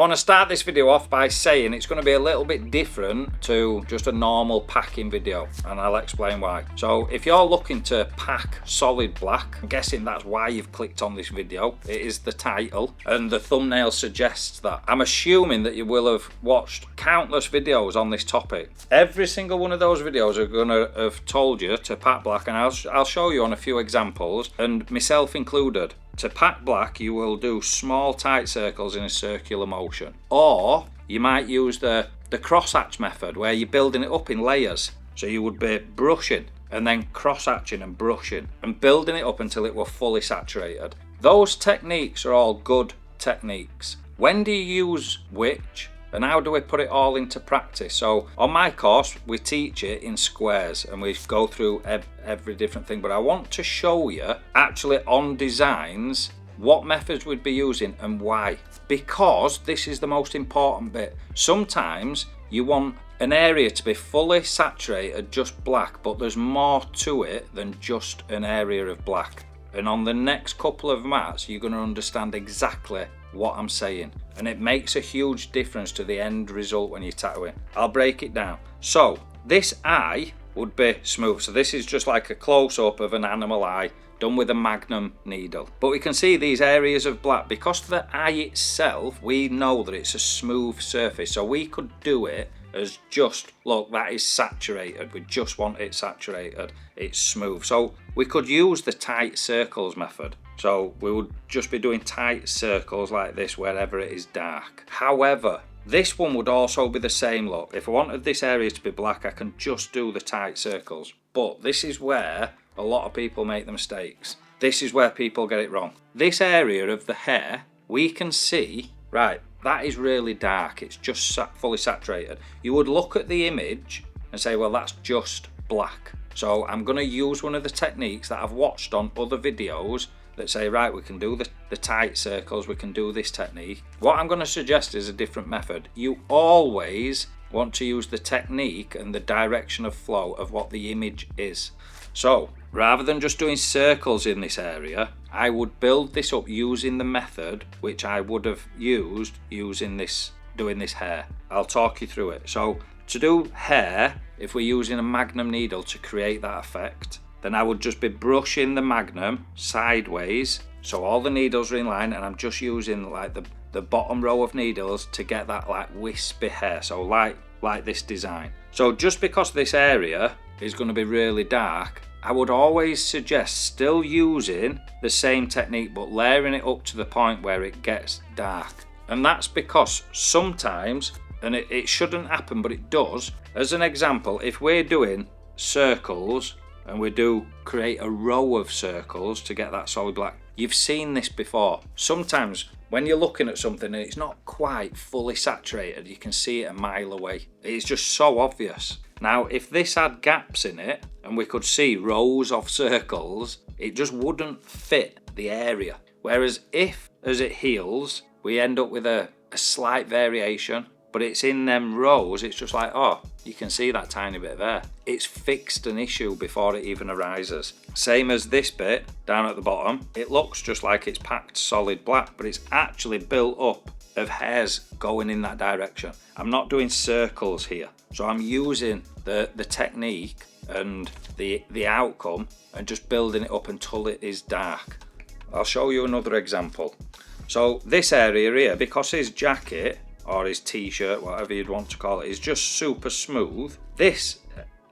I want to start this video off by saying it's going to be a little bit different to just a normal packing video, and I'll explain why. So if you're looking to pack solid black, I'm guessing that's why you've clicked on this video. It is the title and the thumbnail suggests that. I'm assuming that you will have watched countless videos on this topic. Every single one of those videos are going to have told you to pack black, and I'll show you on a few examples, and myself included. To pack black, you will do small tight circles in a circular motion. Or you might use the cross-hatch method where you're building it up in layers. So you would be brushing and then cross-hatching and brushing and building it up until it were fully saturated. Those techniques are all good techniques. When do you use which? And how do we put it all into practice? So on my course, we teach it in squares and we go through every different thing. But I want to show you actually on designs what methods we'd be using and why. Because this is the most important bit. Sometimes you want an area to be fully saturated, just black, but there's more to it than just an area of black. And on the next couple of mats, you're going to understand exactly what I'm saying, and it makes a huge difference to the end result when you tattoo it. I'll break it down. So this eye would be smooth, so this is just like a close-up of an animal eye done with a magnum needle, but we can see these areas of black because the eye itself, we know that it's a smooth surface, so we could do it as just, look, that is saturated, we just want it saturated, it's smooth. So we could use the tight circles method. So we would just be doing tight circles like this wherever it is dark. However, this one would also be the same look. If I wanted this area to be black, I can just do the tight circles. But this is where a lot of people make the mistakes. This is where people get it wrong. This area of the hair, we can see, right, that is really dark. It's just fully saturated. You would look at the image and say, well, that's just black. So I'm going to use one of the techniques that I've watched on other videos that say, right, we can do the tight circles, we can do this technique. What I'm going to suggest is a different method. You always want to use the technique and the direction of flow of what the image is. So rather than just doing circles in this area, I would build this up using the method which I would have used using this, doing this hair. I'll talk you through it. So to do hair, if we're using a magnum needle to create that effect, then I would just be brushing the magnum sideways, so all the needles are in line, and I'm just using like the bottom row of needles to get that like wispy hair, so like this design. So just because this area is going to be really dark, I would always suggest still using the same technique but layering it up to the point where it gets dark. And that's because sometimes, and it shouldn't happen but it does, as an example, if we're doing circles and we do create a row of circles to get that solid black, you've seen this before. Sometimes when you're looking at something and it's not quite fully saturated, you can see it a mile away. It's just so obvious. Now, if this had gaps in it and we could see rows of circles, it just wouldn't fit the area. Whereas if, as it heals, we end up with a slight variation, but it's in them rows, it's just like, oh, you can see that tiny bit there. It's fixed an issue before it even arises. Same as this bit down at the bottom, it looks just like it's packed solid black, but it's actually built up of hairs going in that direction. I'm not doing circles here, so I'm using the technique and the outcome and just building it up until it is dark. I'll show you another example. So this area here, because his jacket or his t-shirt, whatever you'd want to call it, is just super smooth, this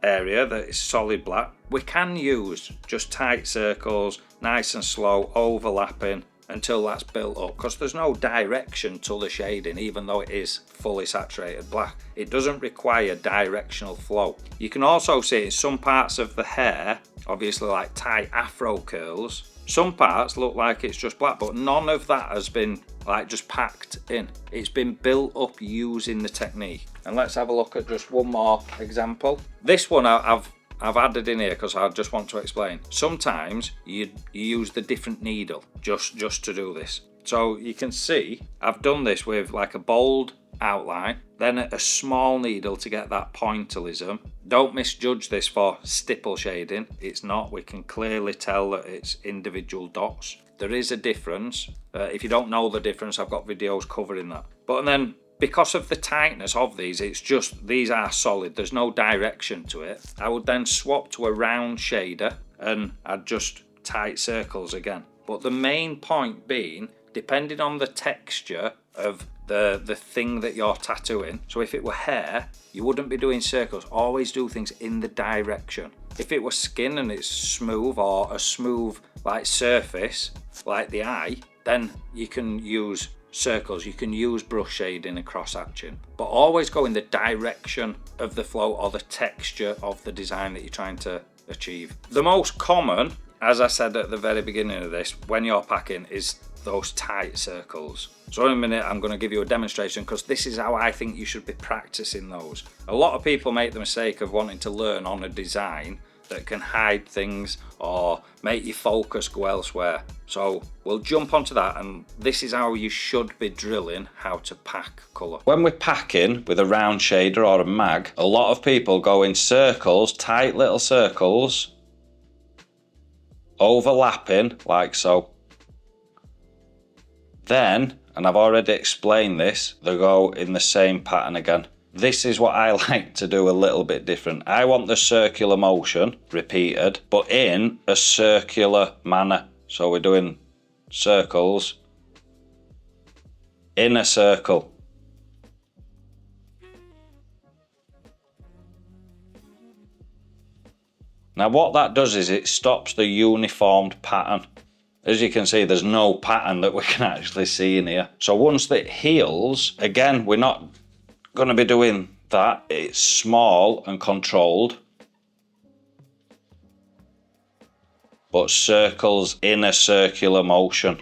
area that is solid black, we can use just tight circles, nice and slow, overlapping until that's built up, because there's no direction to the shading. Even though it is fully saturated black, it doesn't require directional flow. You can also see in some parts of the hair, obviously like tight afro curls, some parts look like it's just black, but none of that has been like just packed in. It's been built up using the technique. And let's have a look at just one more example. This one I've added in here because I just want to explain. Sometimes you use the different needle just to do this. So you can see I've done this with like a bold outline, then a small needle to get that pointillism. Don't misjudge this for stipple shading. It's not. We can clearly tell that it's individual dots. there is a difference. If you don't know the difference, I've got videos covering that. But then, because of the tightness of these, it's just, these are solid, there's no direction to it. I would then swap to a round shader and I'd just tight circles again. But the main point being, depending on the texture of the thing that you're tattooing, so if it were hair, you wouldn't be doing circles. Always do things in the direction. If it was skin and it's smooth, or a smooth like surface like the eye, then you can use circles, you can use brush shading and cross hatching, but always go in the direction of the flow or the texture of the design that you're trying to achieve. The most common, as I said at the very beginning of this, when you're packing, is those tight circles. So in a minute I'm going to give you a demonstration, because this is how I think you should be practicing those. A lot of people make the mistake of wanting to learn on a design that can hide things or make your focus go elsewhere. So we'll jump onto that, and this is how you should be drilling how to pack colour. When we're packing with a round shader or a mag, a lot of people go in circles, tight little circles, overlapping like so. Then, and I've already explained this, they go in the same pattern again. This is what I like to do a little bit different. I want the circular motion repeated, but in a circular manner. So we're doing circles in a circle. Now what that does is it stops the uniformed pattern. As you can see, there's no pattern that we can actually see in here. So once it heals, again, we're not going to be doing that. It's small and controlled, but circles in a circular motion.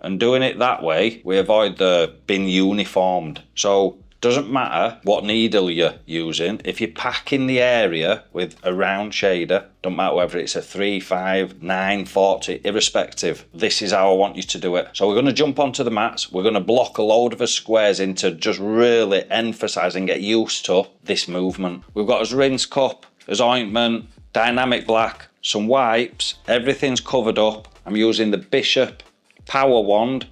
And doing it that way, we avoid the being uniformed. So doesn't matter what needle you're using. If you pack in the area with a round shader, don't matter whether it's a 3, 5, 9, 40, irrespective, this is how I want you to do it. So we're going to jump onto the mats. We're going to block a load of squares in to just really emphasize and get used to this movement. We've got as rinse cup, as ointment, dynamic black, some wipes, everything's covered up. I'm using the Bishop Power Wand,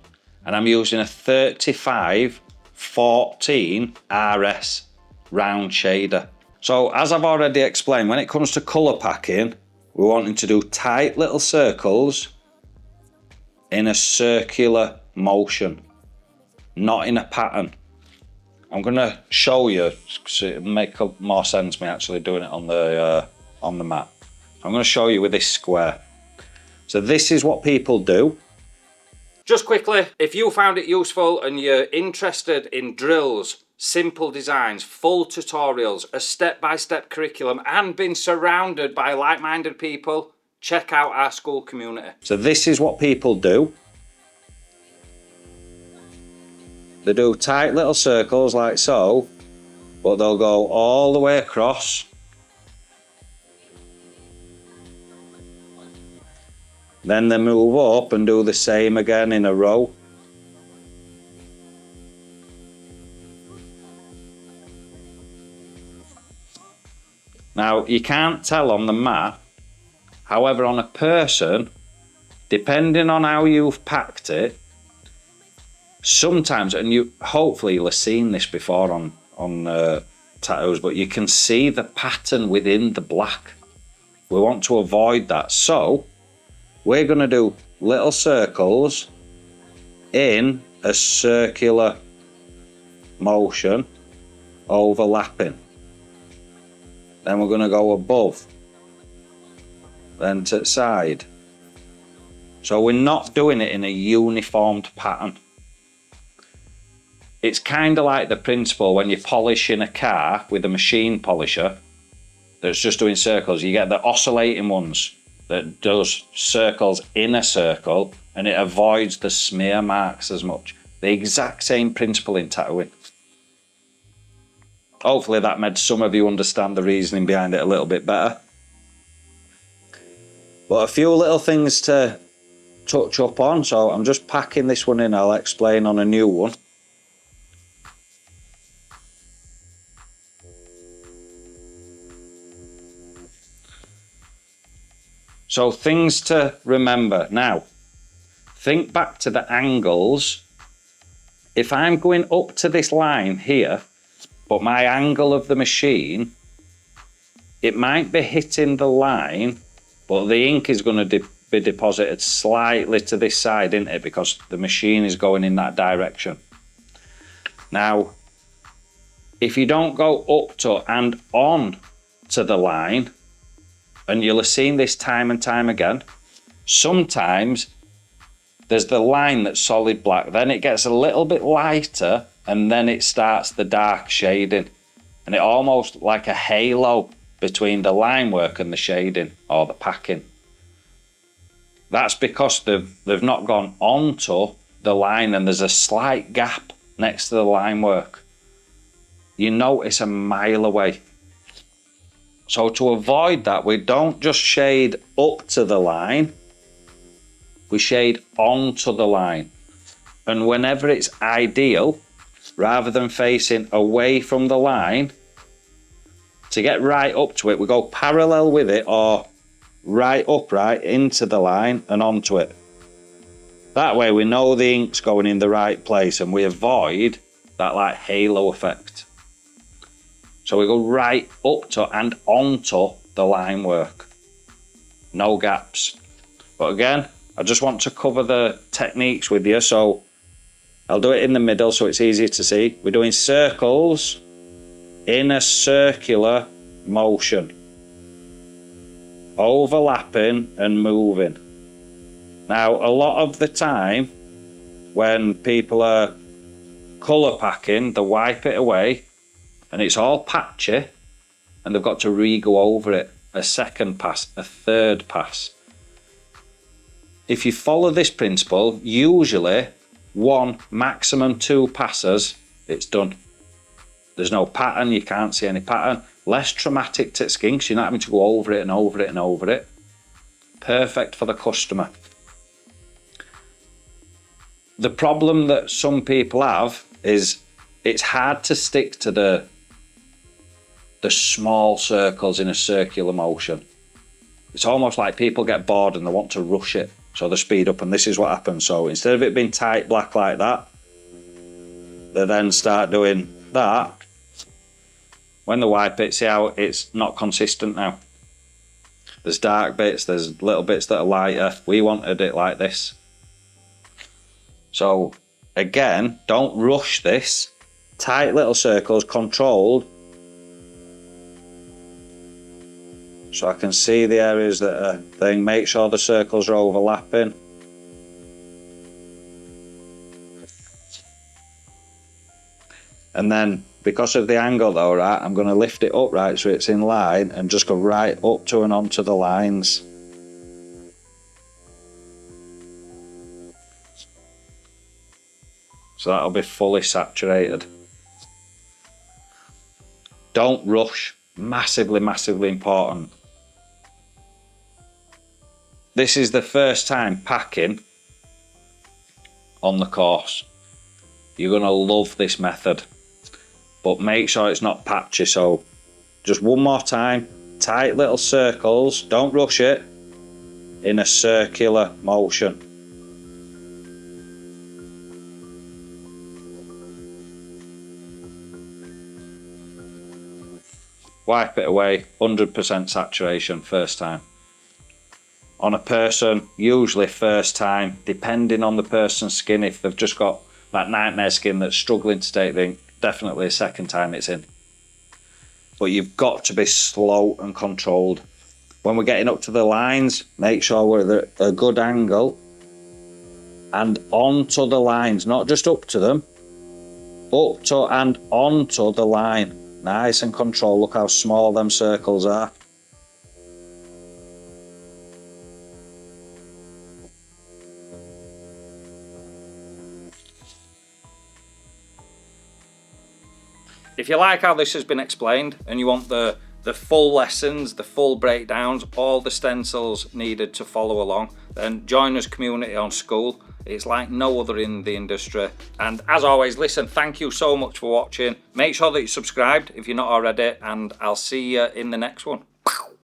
and I'm using a 35 14 RS round shader. So as I've already explained, when it comes to colour packing, we're wanting to do tight little circles in a circular motion, not in a pattern. I'm going to show you so it'll make more sense me actually doing it on the mat. I'm going to show you with this square. So this is what people do. Just quickly, if you found it useful and you're interested in drills, simple designs, full tutorials, a step-by-step curriculum, and been surrounded by like-minded people, check out our school community. So this is what people do. They do tight little circles like so, but they'll go all the way across. Then they move up and do the same again in a row. Now, you can't tell on the mat, however, on a person, depending on how you've packed it, sometimes, and you hopefully you'll have seen this before on tattoos, but you can see the pattern within the black. We want to avoid that, so we're going to do little circles in a circular motion, overlapping. Then we're going to go above, then to the side. So we're not doing it in a uniformed pattern. It's kind of like the principle when you're polishing a car with a machine polisher that's just doing circles. You get the oscillating ones that does circles in a circle, and it avoids the smear marks as much. The exact same principle in tattooing. Hopefully that made some of you understand the reasoning behind it a little bit better. But a few little things to touch up on, so I'm just packing this one in, I'll explain on a new one. So things to remember. Now, think back to the angles. If I'm going up to this line here, but my angle of the machine, it might be hitting the line, but the ink is going to be deposited slightly to this side, isn't it? Because the machine is going in that direction. Now, if you don't go up to and on to the line, and you'll have seen this time and time again, sometimes there's the line that's solid black, then it gets a little bit lighter, and then it starts the dark shading, and it almost like a halo between the line work and the shading or the packing. That's because they've not gone onto the line, and there's a slight gap next to the line work. You notice a mile away. So to avoid that, we don't just shade up to the line, we shade onto the line. And whenever it's ideal, rather than facing away from the line, to get right up to it, we go parallel with it or right upright into the line and onto it. That way we know the ink's going in the right place and we avoid that like halo effect. So we go right up to and onto the line work. No gaps. But again, I just want to cover the techniques with you, so I'll do it in the middle so it's easier to see. We're doing circles in a circular motion, overlapping and moving. Now, a lot of the time when people are colour packing, they wipe it away and it's all patchy and they've got to re-go over it a second pass, a third pass. If you follow this principle, usually 1, maximum 2 passes, it's done. There's no pattern, you can't see any pattern. Less traumatic to skin, because you're not having to go over it and over it and over it. Perfect for the customer. The problem that some people have is it's hard to stick to the small circles in a circular motion. It's almost like people get bored and they want to rush it, so they speed up, and this is what happens. So instead of it being tight black like that, they then start doing that. When they wipe it, see how it's not consistent now. There's dark bits, there's little bits that are lighter. We wanted it like this. So again, don't rush this. Tight little circles, controlled. So I can see the areas that are thing. Make sure the circles are overlapping. And then, because of the angle though, right, I'm going to lift it up right so it's in line and just go right up to and onto the lines. So that'll be fully saturated. Don't rush. Massively, massively important. This is the first time packing on the course. You're going to love this method, but make sure it's not patchy. So just one more time, tight little circles, don't rush it, in a circular motion. Wipe it away, 100% saturation first time. On a person, usually first time, depending on the person's skin, if they've just got that nightmare skin that's struggling to take the ink, definitely a second time it's in. But you've got to be slow and controlled. When we're getting up to the lines, make sure we're at a good angle and onto the lines, not just up to them, up to and onto the line. Nice and controlled. Look how small them circles are. If you like how this has been explained and you want the full lessons, the full breakdowns, all the stencils needed to follow along, then join us community on Skool. It's like no other in the industry. And as always, listen, thank you so much for watching. Make sure that you're subscribed if you're not already, and I'll see you in the next one.